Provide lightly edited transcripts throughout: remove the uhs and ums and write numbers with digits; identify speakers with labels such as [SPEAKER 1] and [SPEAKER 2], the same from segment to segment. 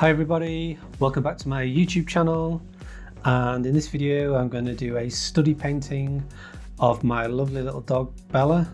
[SPEAKER 1] Hi everybody, welcome back to my YouTube channel, and in this video I'm going to do a study painting of my lovely little dog Bella.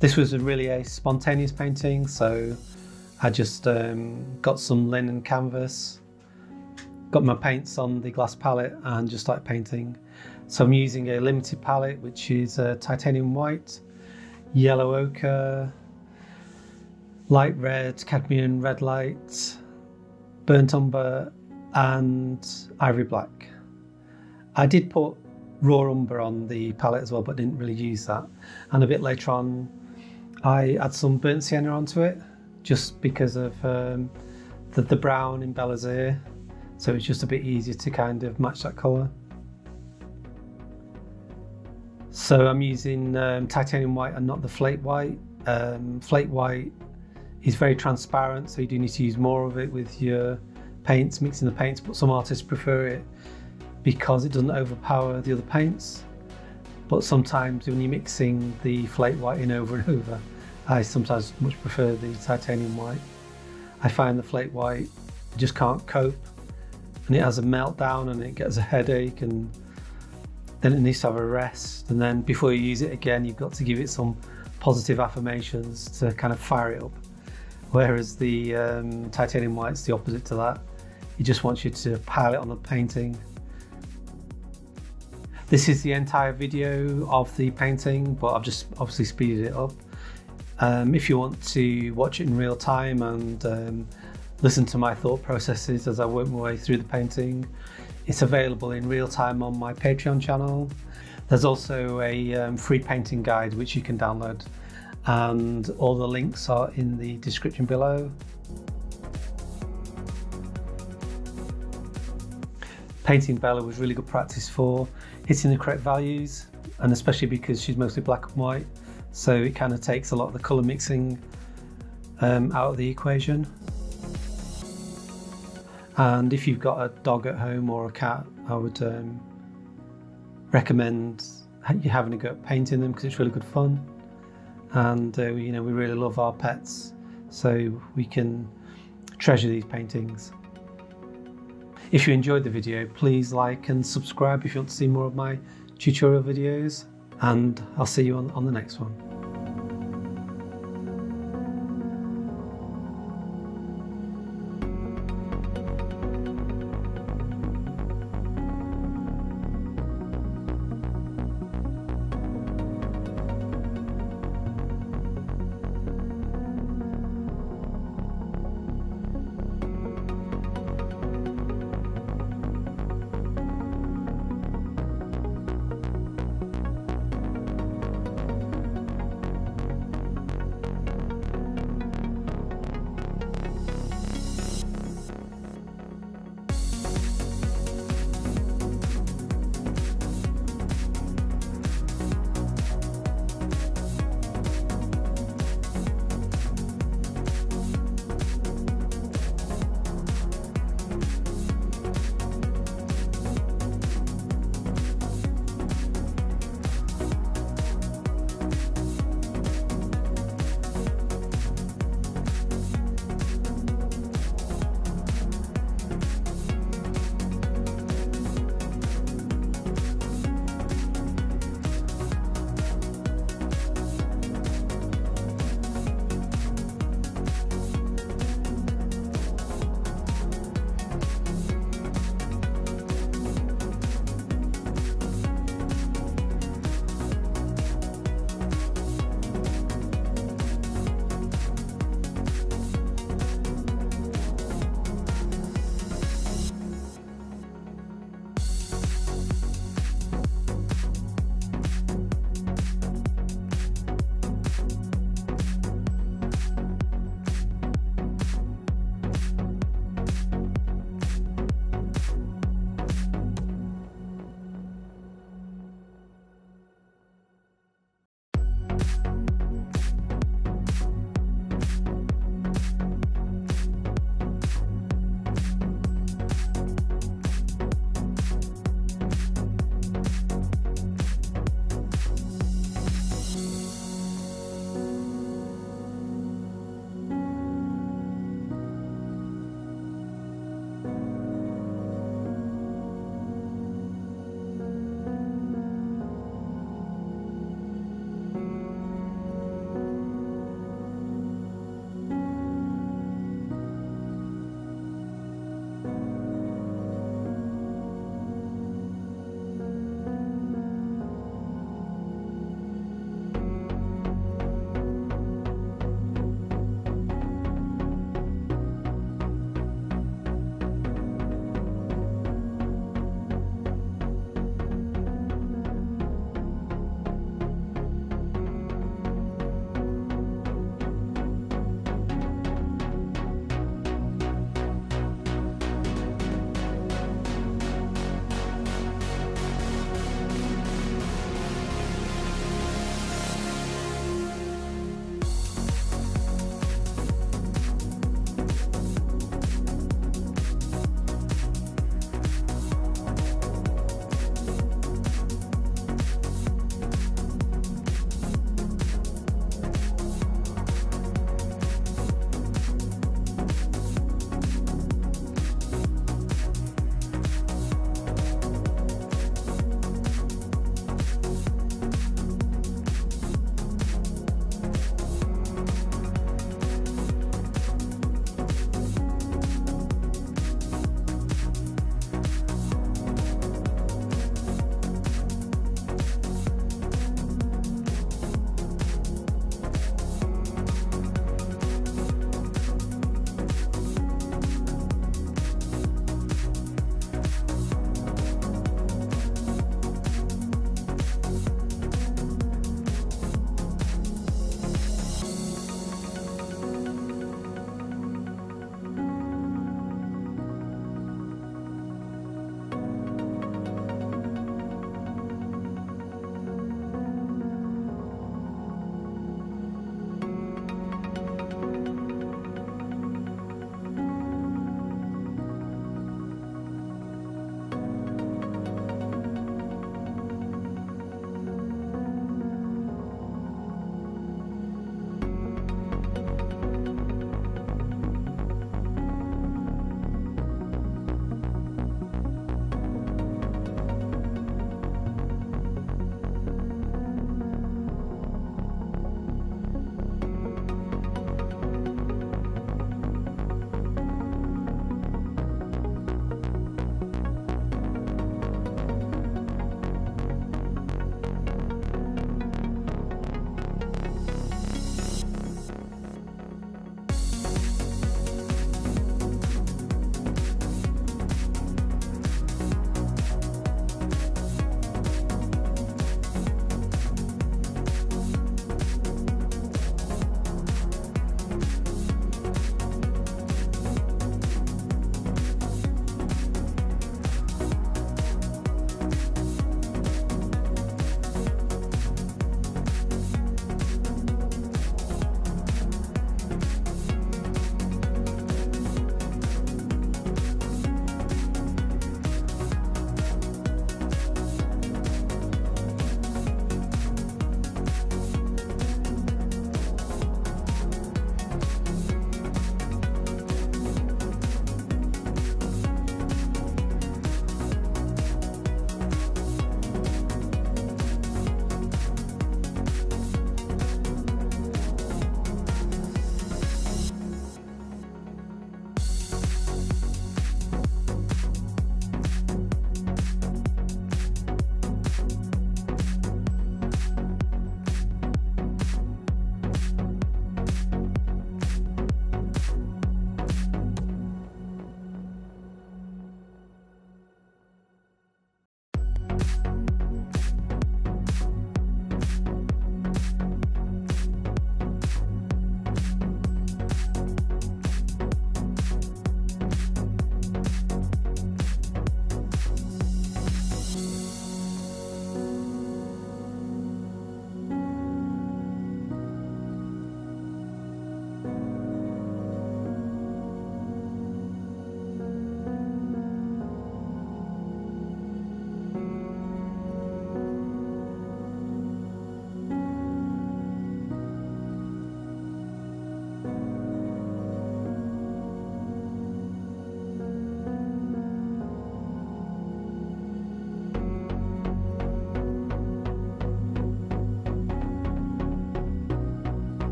[SPEAKER 1] This was really a spontaneous painting, so I just got some linen canvas, got my paints on the glass palette and just started painting. So I'm using a limited palette which is titanium white, yellow ochre, light red, cadmium red light, burnt umber and ivory black. I did put raw umber on the palette as well, but didn't really use that. And a bit later on I add some burnt sienna onto it just because of the brown in Bella's ear, so it's just a bit easier to kind of match that colour. So I'm using titanium white and not the flake white. Flake white is very transparent, so you do need to use more of it with your paints, mixing the paints, but some artists prefer it because it doesn't overpower the other paints. But sometimes when you're mixing the flake white in over and over, I sometimes much prefer the titanium white. I find the flake white just can't cope, and it has a meltdown and it gets a headache, and then it needs to have a rest, and then before you use it again you've got to give it some positive affirmations to kind of fire it up. Whereas the titanium white's the opposite to that. It just wants you to pile it on the painting. This is the entire video of the painting, but I've just obviously speeded it up. If you want to watch it in real time and listen to my thought processes as I work my way through the painting, it's available in real time on my Patreon channel. There's also a free painting guide which you can download, and all the links are in the description below. Painting Bella was really good practice for hitting the correct values, and especially because she's mostly black and white, so it kind of takes a lot of the colour mixing out of the equation. And if you've got a dog at home or a cat, I would recommend you having a go at painting them because it's really good fun. And you know, we really love our pets, so we can treasure these paintings. If you enjoyed the video, please like and subscribe if you want to see more of my tutorial videos, and I'll see you on the next one.